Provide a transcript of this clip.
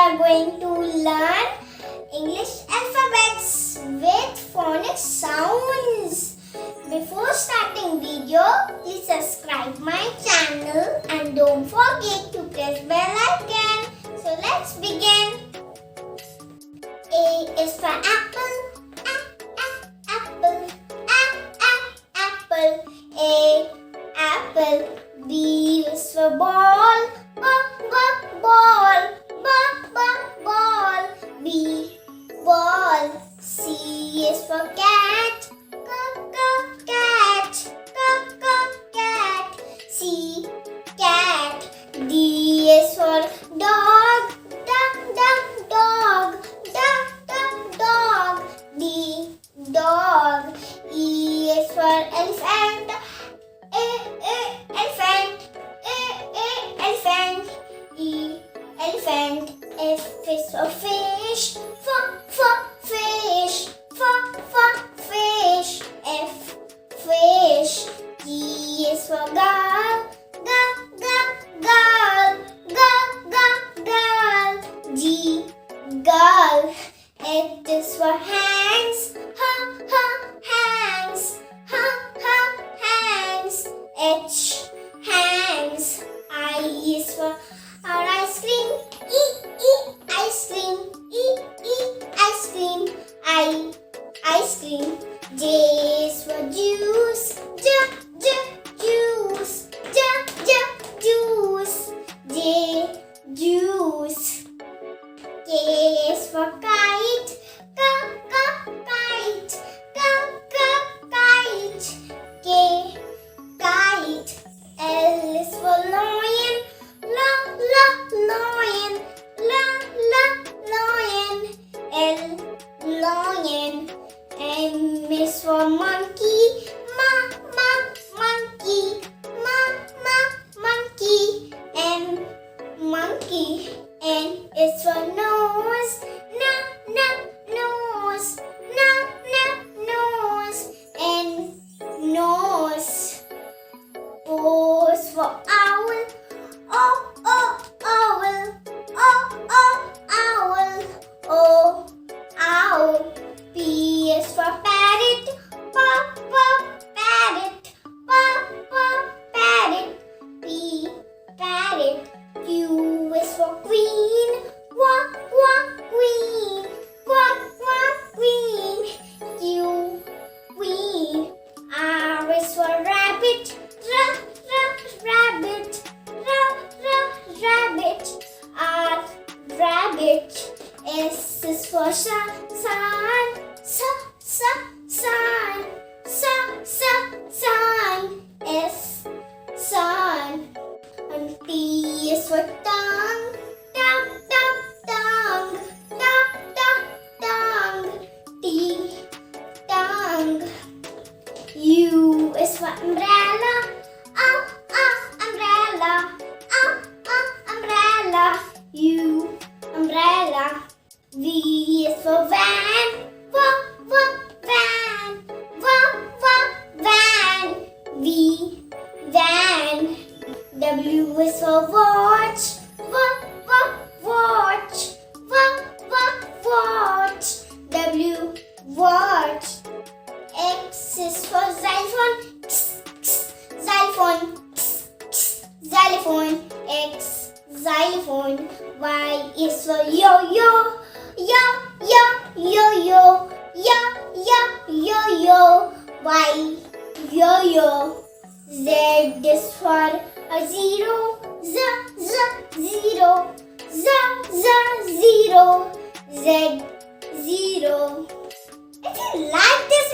are going to learn English alphabets with phonic sounds. Before starting video, please subscribe my channel and don't forget to press bell icon. So let's begin. A is for apple. Apple. Apple. A apple. B is for ball. Ball. Ball. B ball. C is for cat. Cat. C cat. D is for dog. Dog. D dog. E is for elephant. Elephant. E elephant. F is for fish. Fish. Fish. F fish. G is for girl. Girl. G girl. H is for hands. Hands. H hands. I is for ice cream. Ice cream. Ice cream. J is for juice. Juice. J juice. K is for kite. Kite. K kite. L is for lion. Lion. L lion. M is for monkey. Monkey. M monkey. N is for nose. Nose. N nose. O is for owl. Owl. P is for parrot. Parrot. P parrot. Q is for queen. Queen. Q queen. R is for rabbit. Rabbit. R rabbit. S is for sun. S sun. And T is for tongue. T tongue. U is for umbrella. Umbrella. U umbrella. V is for van. V van. W is for watch. W watch. X is for xylophone. X xylophone. Y is for yo-yo. Y yo-yo. Z is for a zero. Zero. Z zero. If you like this